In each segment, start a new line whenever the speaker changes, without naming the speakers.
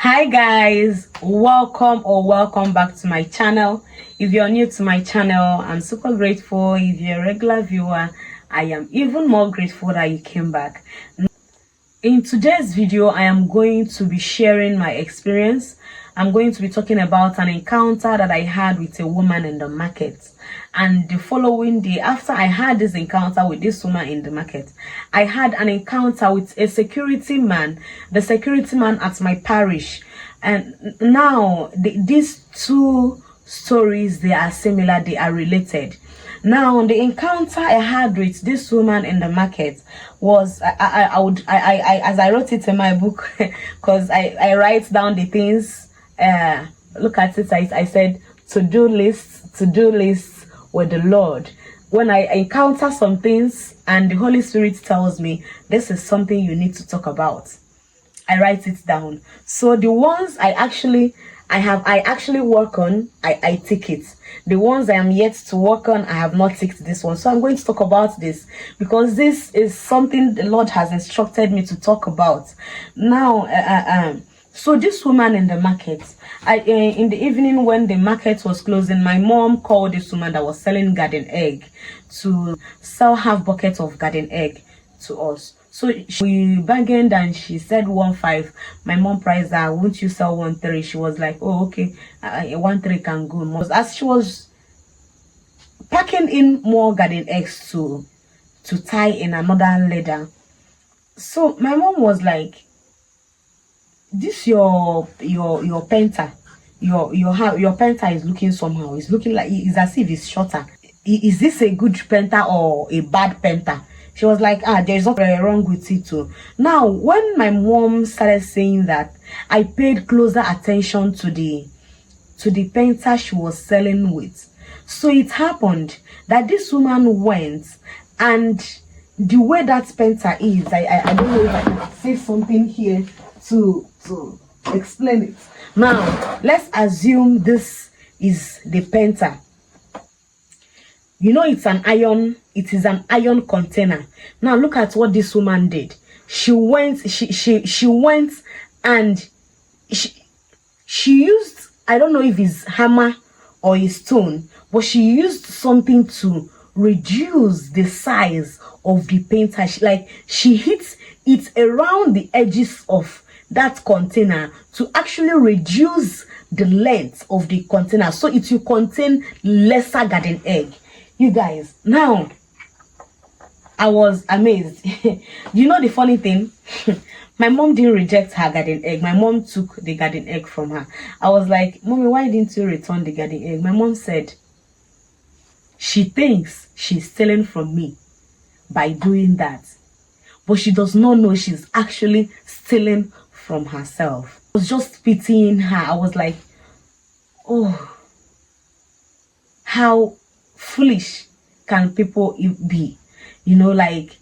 Hi guys, welcome back to my channel. If you're new to my channel, I'm super grateful. If you're a regular viewer, I am even more grateful that you came back. In today's video, I am going to be sharing my experience. I'm going to be talking about an encounter that I had with a woman in the market. And the following day, after I had this encounter with this woman in the market, I had an encounter with a security man, the security man at my parish. And now these two stories, they are similar, they are related. Now, the encounter I had with this woman in the market was, as I wrote it in my book, because I write down the things, look at it, I said, to-do lists with the Lord. When I encounter some things and the Holy Spirit tells me, this is something you need to talk about, I write it down. So the ones I actually work on, I tick it. The ones I am yet to work on, I have not ticked this one. So I'm going to talk about this because this is something the Lord has instructed me to talk about. Now, so this woman in the market, in the evening when the market was closing, my mom called this woman that was selling garden egg to sell half bucket of garden egg to us. So we bargained and she said 1.5. My mom priced her, won't you sell 1.3? She was like, oh, okay, 1.3 can go. As she was packing in more garden eggs to tie in another leather, so my mom was like, this your penta, your penta is looking somehow. It's looking like it's as if it's shorter. Is this a good penta or a bad penta? She was like, there's nothing wrong with it too. Now, when my mom started saying that, I paid closer attention to the penta she was selling with. So it happened that this woman went, and the way that penta is, I don't know if I can say something here to explain it. Now, let's assume this is the penta. You know, it is an iron container. Now look at what this woman did. She went and she used, I don't know if it's hammer or a stone, but she used something to reduce the size of the painter. She hit it around the edges of that container to actually reduce the length of the container so it will contain lesser garden egg. You guys, now I was amazed. You know the funny thing? My mom didn't reject her garden egg. My mom took the garden egg from her. I was like, Mommy, why didn't you return the garden egg? My mom said, she thinks she's stealing from me by doing that. But she does not know she's actually stealing from herself. I was just pitying her. I was like, oh, how foolish can people be? You know, like,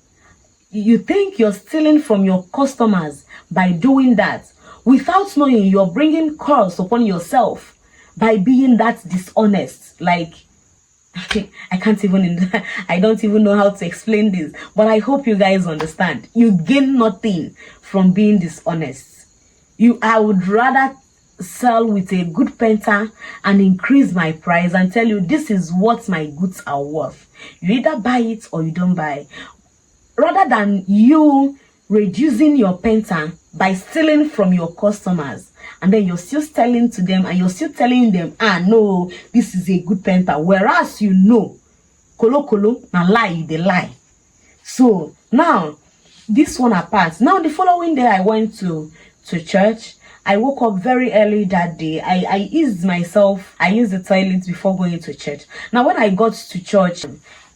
you think you're stealing from your customers by doing that without knowing you're bringing curse upon yourself by being that dishonest. Like, I don't even know how to explain this, but I hope you guys understand. You gain nothing from being dishonest. I would rather sell with a good penta and increase my price and tell you this is what my goods are worth. You either buy it or you don't buy, rather than you reducing your penta by stealing from your customers, and then you're still selling to them and you're still telling them, no, this is a good penta, whereas you know kolo na lie, they lie. So now, this one apart. Now the following day I went to church. I woke up very early that day. I eased myself. I used the toilet before going to church. Now, when I got to church,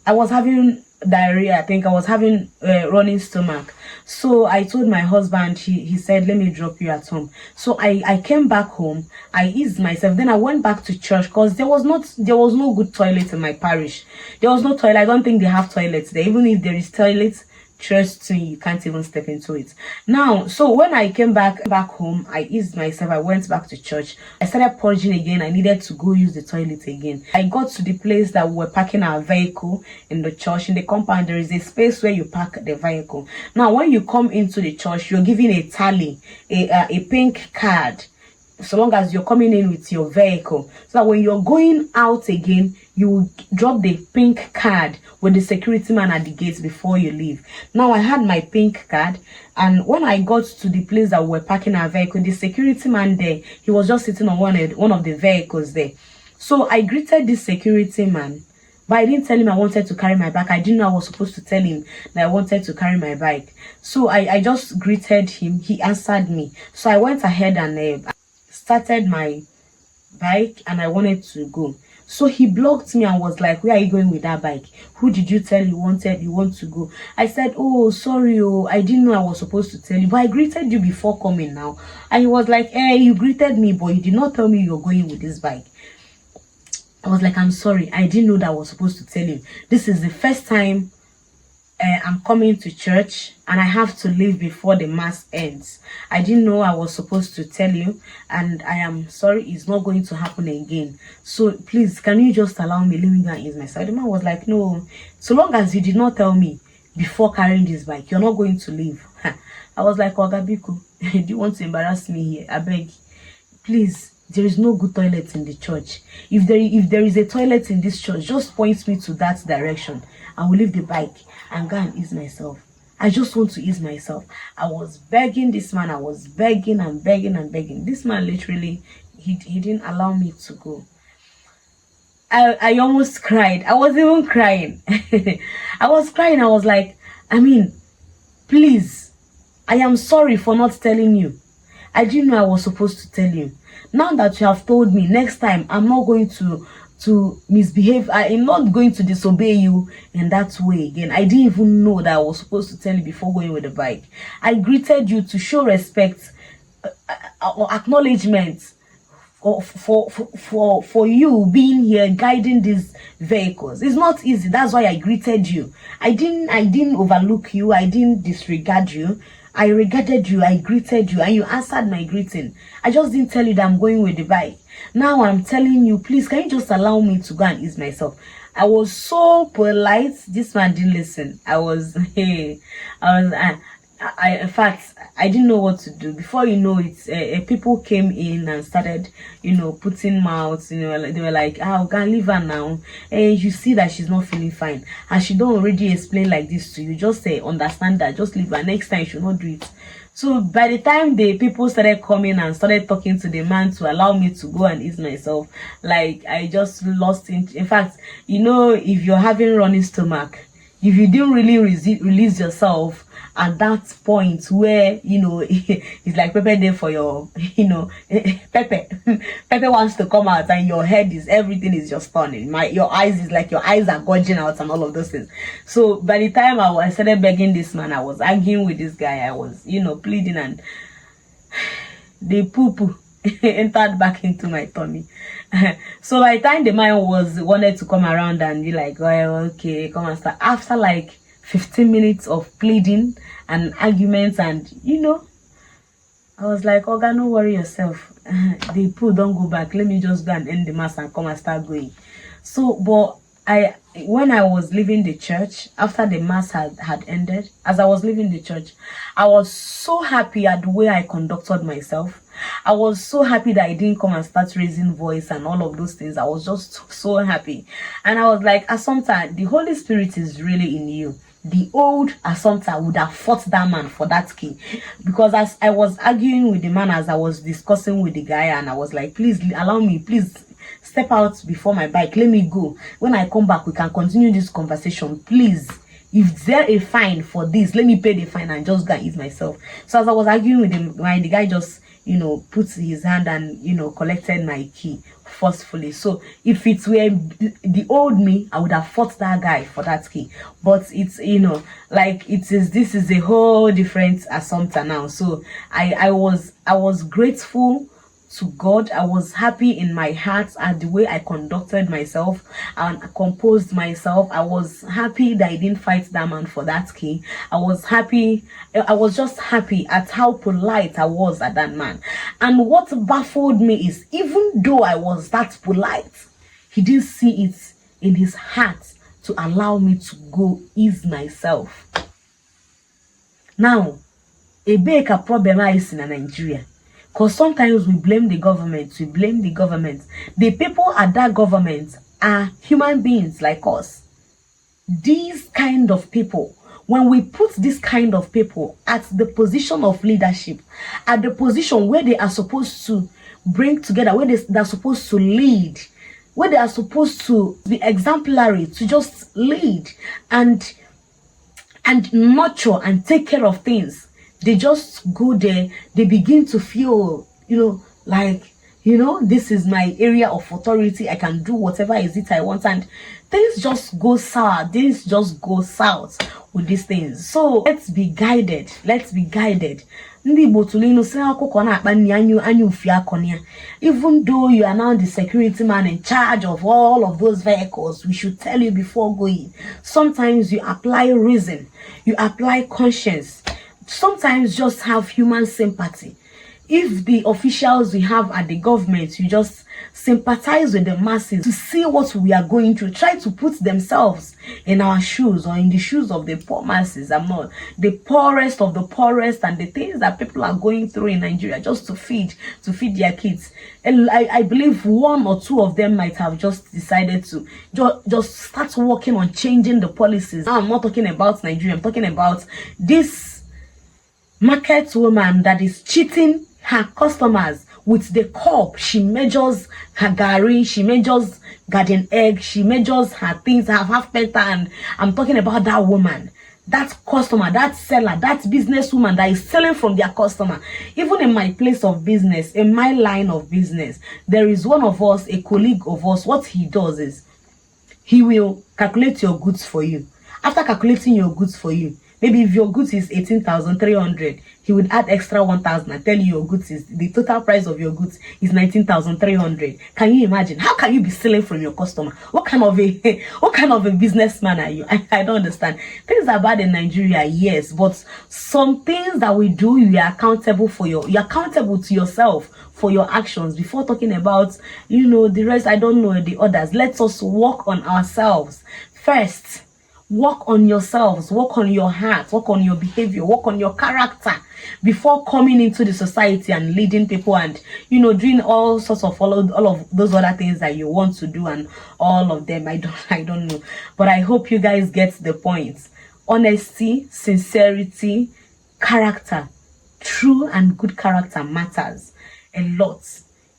I was having diarrhea. I think I was having running stomach. So I told my husband, he said, let me drop you at home. So I came back home. I eased myself. Then I went back to church because there was no good toilet in my parish. There was no toilet. I don't think they have toilets there. Even if there is toilets, trust me, you can't even step into it. Now, so when I came back home, I eased myself, I went back to church, I started purging again. I needed to go use the toilet again. I got to the place that we were parking our vehicle in the church. In the compound, there is a space where you park the vehicle. Now, when you come into the church, you're given a tally, a pink card, so long as you're coming in with your vehicle, so that when you're going out again, you will drop the pink card with the security man at the gate before you leave. Now, I had my pink card, and when I got to the place that we were parking our vehicle, the security man there, he was just sitting on one of the vehicles there. So I greeted this security man, but I didn't tell him I wanted to carry my bike. I didn't know I was supposed to tell him that I wanted to carry my bike. So I just greeted him. He answered me. So I went ahead and started my bike, and I wanted to go. So he blocked me and was like, "Where are you going with that bike? Who did you tell you want to go?" I said, "Oh, sorry, I didn't know I was supposed to tell you, but I greeted you before coming now." And he was like, "You greeted me, but you did not tell me you're going with this bike." I was like, "I'm sorry, I didn't know that I was supposed to tell you. This is the first time I'm coming to church, and I have to leave before the mass ends. I didn't know I was supposed to tell you, and I am sorry, it's not going to happen again. So please, can you just allow me? Let me go and ease myself." The man was like, "No, so long as you did not tell me before carrying this bike, you're not going to leave." I was like, "Ogabiku, do you want to embarrass me here? I beg, please. There is no good toilet in the church. If there is a toilet in this church, just point me to that direction. I will leave the bike and go and ease myself. I just want to ease myself." I was begging this man. I was begging and begging and begging. This man literally, he didn't allow me to go. I almost cried. I was even crying. I was crying. I was like, please, I am sorry for not telling you. I didn't know I was supposed to tell you. Now that you have told me, next time I'm not going to misbehave. I am not going to disobey you in that way again. I didn't even know that I was supposed to tell you before going with the bike. I greeted you to show respect or acknowledgement for you being here guiding these vehicles. It's not easy. That's why I greeted you. I didn't overlook you. I didn't disregard you. I regarded you, I greeted you, and you answered my greeting. I just didn't tell you that I'm going with the bike. Now I'm telling you, please, can you just allow me to go and ease myself? I was so polite. This man didn't listen. In fact, I didn't know what to do. Before you know it, people came in and started, putting mouths. They were like, "Oh, can leave her now. You see that she's not feeling fine, and she don't already explain like this to you. Just understand that. Just leave her. Next time, you should not do it." So by the time the people started coming and started talking to the man to allow me to go and ease myself, like I just lost it. In fact, if you're having running stomach, if you didn't really release yourself at that point where it's like Pepe there for your Pepe wants to come out, and your head is, everything is just turning. Your eyes are gorging out and all of those things. So by the time I started begging this man, I was arguing with this guy, I was pleading, and the poo entered back into my tummy. So by the time the man wanted to come around and be like, "Well, okay, come and start," after like 15 minutes of pleading and arguments, and I was like, "Oga, no worry yourself. The poo don't go back. Let me just go and end the mass and come and start going." So, but when I was leaving the church, after the mass had ended, as I was leaving the church, I was so happy at the way I conducted myself. I was so happy that I didn't come and start raising voice and all of those things. I was just so happy. And I was like, Assumpta, the Holy Spirit is really in you. The old Assumpta would have fought that man for that key. Because as I was arguing with the man, as I was discussing with the guy, and I was like, "Please allow me, please step out before my bike. Let me go. When I come back, we can continue this conversation. Please, if there a fine for this, let me pay the fine and just go and ease myself." So as I was arguing with him, the guy just put his hand and collected my key forcefully. So if it were the old me, I would have fought that guy for that key. But it's this is a whole different Assumpta now. So I was grateful to God. I was happy in my heart at the way I conducted myself and composed myself. I was happy that I didn't fight that man for that key. I was just happy at how polite I was at that man. And what baffled me is, even though I was that polite, he didn't see it in his heart to allow me to go ease myself. Now, a big problem is in Nigeria. Because sometimes we blame the government. The people at that government are human beings like us. These kind of people, when we put this kind of people at the position of leadership, at the position where they are supposed to bring together, where they're supposed to lead, where they are supposed to be exemplary, to just lead and nurture and take care of things, they just go there. They begin to feel, like, this is my area of authority. I can do whatever is it I want, and things just go sour. Things just go south with these things. So let's be guided. Even though you are now the security man in charge of all of those vehicles, we should tell you before going. Sometimes you apply reason, you apply conscience. Sometimes just have human sympathy. If the officials we have at the government, you just sympathize with the masses to see what we are going through. Try to put themselves in our shoes or in the shoes of the poor masses. I'm not the poorest of the poorest, and the things that people are going through in Nigeria just to feed their kids. And I believe one or two of them might have just decided to just start working on changing the policies. Now, I'm not talking about Nigeria. I'm talking about this market woman that is cheating her customers with the cup. She measures her gari, she measures garden egg, she measures her things, her half penta, and I'm talking about that woman, that customer, that seller, that businesswoman that is selling from their customer. Even in my place of business, in my line of business, there is one of us, a colleague of us. What he does is he will calculate your goods for you. After calculating your goods for you, maybe if your goods is 18,300, he would add extra 1,000 and tell you your goods is, the total price of your goods is 19,300. Can you imagine? How can you be stealing from your customer? What kind of a businessman are you? I don't understand. Things are bad in Nigeria, yes, but some things that we do, you're accountable to yourself for your actions before talking about, the rest. I don't know the others. Let us work on ourselves first. Work on yourselves, work on your heart, work on your behavior, work on your character before coming into the society and leading people and, doing all sorts of all of those other things that you want to do, and all of them. I don't know. But I hope you guys get the point. Honesty, sincerity, character, true and good character matters a lot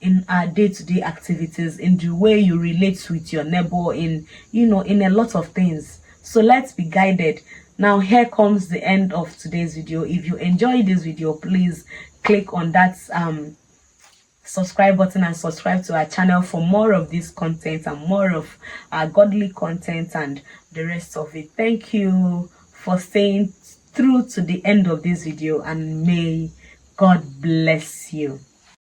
in our day-to-day activities, in the way you relate with your neighbor, in a lot of things. So let's be guided. Now here comes the end of today's video. If you enjoyed this video, please click on that subscribe button and subscribe to our channel for more of this content and more of our godly content and the rest of it. Thank you for staying through to the end of this video, and may God bless you.